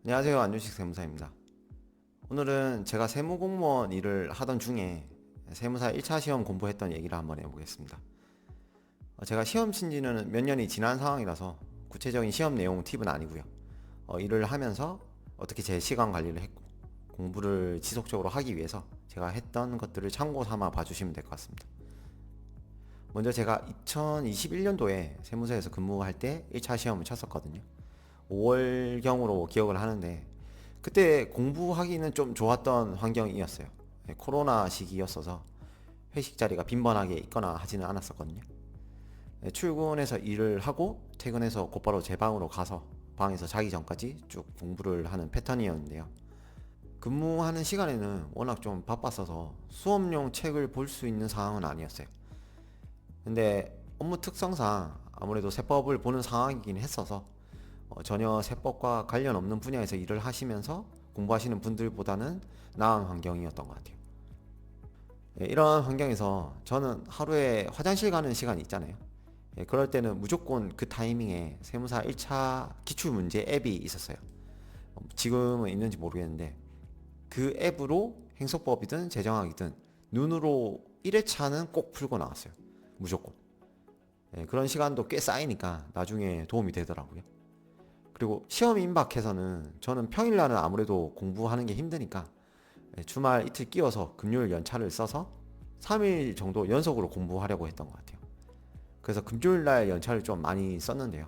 안녕하세요. 안준식 세무사입니다. 오늘은 제가 세무공무원 일을 하던 중에 세무사 1차 시험 공부했던 얘기를 한번 해보겠습니다. 제가 시험 친 지는 몇 년이 지난 상황이라서 구체적인 시험 내용 팁은 아니고요. 일을 하면서 어떻게 제 시간 관리를 했고 공부를 지속적으로 하기 위해서 제가 했던 것들을 참고 삼아 봐주시면 될 것 같습니다. 먼저 제가 2021년도에 세무서에서 근무할 때 1차 시험을 쳤었거든요. 5월경으로 기억을 하는데 그때 공부하기는 좀 좋았던 환경이었어요. 코로나 시기였어서 회식 자리가 빈번하게 있거나 하지는 않았었거든요. 출근해서 일을 하고 퇴근해서 곧바로 제 방으로 가서 방에서 자기 전까지 쭉 공부를 하는 패턴이었는데요. 근무하는 시간에는 워낙 좀 바빴어서 수업용 책을 볼 수 있는 상황은 아니었어요. 근데 업무 특성상 아무래도 세법을 보는 상황이긴 했어서 전혀 세법과 관련 없는 분야에서 일을 하시면서 공부하시는 분들보다는 나은 환경이었던 것 같아요. 이런 환경에서 저는 하루에 화장실 가는 시간이 있잖아요. 그럴 때는 무조건 그 타이밍에 세무사 1차 기출문제 앱이 있었어요. 지금은 있는지 모르겠는데 그 앱으로 행소법이든 재정학이든 눈으로 1회차는 꼭 풀고 나왔어요. 무조건. 그런 시간도 꽤 쌓이니까 나중에 도움이 되더라고요. 그리고 시험 임박해서는 저는 평일날은 아무래도 공부하는 게 힘드니까 주말 이틀 끼워서 금요일 연차를 써서 3일 정도 연속으로 공부하려고 했던 것 같아요. 그래서 금요일날 연차를 좀 많이 썼는데요.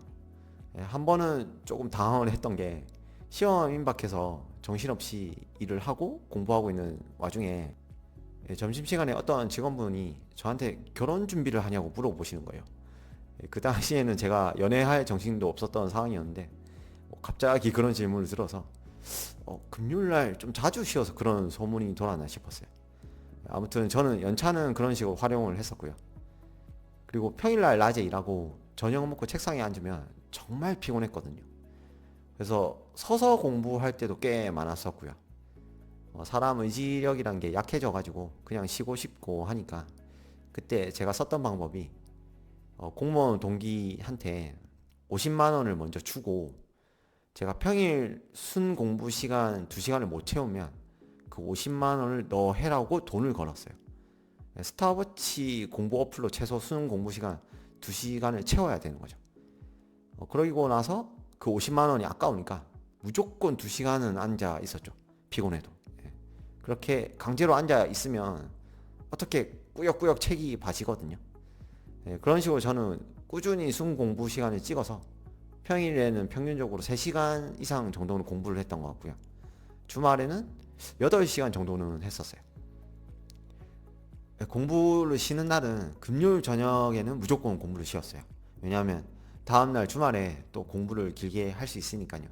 한 번은 조금 당황을 했던 게 시험 임박해서 정신없이 일을 하고 공부하고 있는 와중에 점심시간에 어떤 직원분이 저한테 결혼 준비를 하냐고 물어보시는 거예요. 그 당시에는 제가 연애할 정신도 없었던 상황이었는데 갑자기 그런 질문을 들어서 금요일날 좀 자주 쉬어서 그런 소문이 돌았나 싶었어요. 아무튼 저는 연차는 그런 식으로 활용을 했었고요. 그리고 평일날 낮에 일하고 저녁 먹고 책상에 앉으면 정말 피곤했거든요. 그래서 서서 공부할 때도 꽤 많았었고요. 사람 의지력이란 게 약해져가지고 그냥 쉬고 싶고 하니까 그때 제가 썼던 방법이 공무원 동기한테 50만 원을 먼저 주고 제가 평일 순 공부 시간 2시간을 못 채우면 그 50만 원을 너 해라고 돈을 걸었어요. 스타워치 공부 어플로 최소 순 공부 시간 2시간을 채워야 되는 거죠. 그러고 나서 그 50만 원이 아까우니까 무조건 2시간은 앉아 있었죠. 피곤해도. 그렇게 강제로 앉아 있으면 어떻게 꾸역꾸역 책이 봐지거든요. 그런 식으로 저는 꾸준히 순 공부 시간을 찍어서 평일에는 평균적으로 3시간 이상 정도는 공부를 했던 것 같고요. 주말에는 8시간 정도는 했었어요. 공부를 쉬는 날은 금요일 저녁에는 무조건 공부를 쉬었어요. 왜냐하면 다음날 주말에 또 공부를 길게 할 수 있으니까요.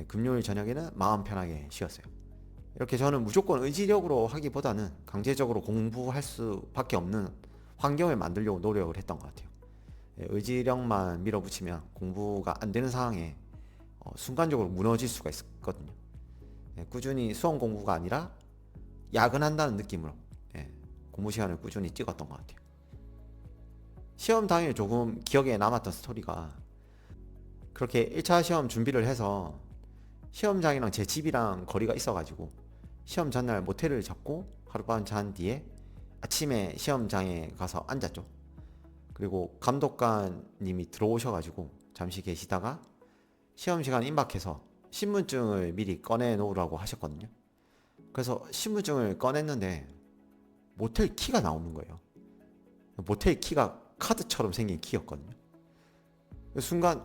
금요일 저녁에는 마음 편하게 쉬었어요. 이렇게 저는 무조건 의지력으로 하기보다는 강제적으로 공부할 수밖에 없는 환경을 만들려고 노력을 했던 것 같아요. 의지력만 밀어붙이면 공부가 안 되는 상황에 순간적으로 무너질 수가 있거든요. 꾸준히 수험 공부가 아니라 야근한다는 느낌으로 공부 시간을 꾸준히 찍었던 것 같아요. 시험 당일 조금 기억에 남았던 스토리가 그렇게 1차 시험 준비를 해서 시험장이랑 제 집이랑 거리가 있어가지고 시험 전날 모텔을 잡고 하룻밤 잔 뒤에 아침에 시험장에 가서 앉았죠. 그리고 감독관님이 들어오셔가지고 잠시 계시다가 시험 시간 임박해서 신분증을 미리 꺼내 놓으라고 하셨거든요. 그래서 신분증을 꺼냈는데 모텔 키가 나오는 거예요. 모텔 키가 카드처럼 생긴 키였거든요. 순간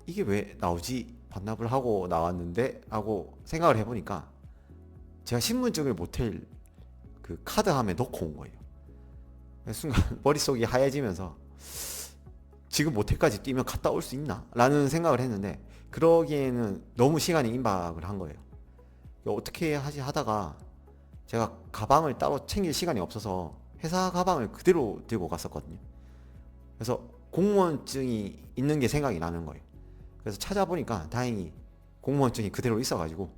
이게 왜 나오지? 반납을 하고 나왔는데? 라고 생각을 해보니까 제가 신분증을 모텔 그 카드함에 넣고 온 거예요. 순간 머릿속이 하얘지면서 지금 모텔까지 뛰면 갔다 올 수 있나? 라는 생각을 했는데 그러기에는 너무 시간이 임박을 한 거예요. 어떻게 하지 하다가 제가 가방을 따로 챙길 시간이 없어서 회사 가방을 그대로 들고 갔었거든요. 그래서 공무원증이 있는 게 생각이 나는 거예요. 그래서 찾아보니까 다행히 공무원증이 그대로 있어가지고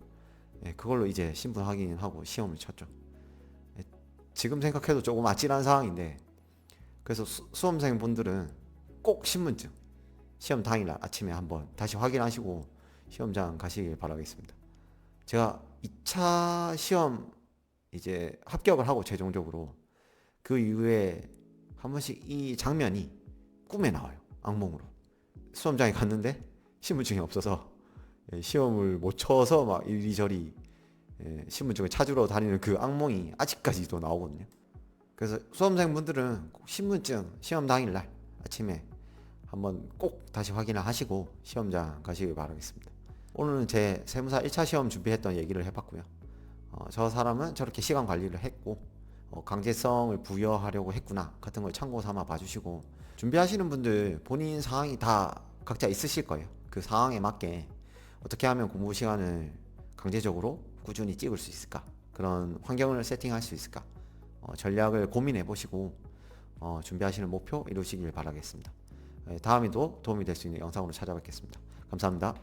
그걸로 이제 신분 확인하고 시험을 쳤죠. 지금 생각해도 조금 아찔한 상황인데 그래서 수험생분들은 꼭 신분증 시험 당일날 아침에 한번 다시 확인하시고 시험장 가시길 바라겠습니다. 제가 2차 시험 이제 합격을 하고 최종적으로 그 이후에 한 번씩 이 장면이 꿈에 나와요. 악몽으로. 수험장에 갔는데 신분증이 없어서 시험을 못 쳐서 막 이리저리 신분증을 찾으러 다니는 그 악몽이 아직까지도 나오거든요. 그래서 수험생분들은 꼭 신분증 시험 당일날 아침에 한번 꼭 다시 확인을 하시고 시험장 가시길 바라겠습니다. 오늘은 제 세무사 1차 시험 준비했던 얘기를 해봤고요. 저 사람은 저렇게 시간 관리를 했고 강제성을 부여하려고 했구나 같은 걸 참고 삼아 봐주시고, 준비하시는 분들 본인 상황이 다 각자 있으실 거예요. 그 상황에 맞게 어떻게 하면 공부 시간을 강제적으로 꾸준히 찍을 수 있을까, 그런 환경을 세팅할 수 있을까, 전략을 고민해 보시고 준비하시는 목표 이루시길 바라겠습니다. 다음에도 도움이 될 수 있는 영상으로 찾아뵙겠습니다. 감사합니다.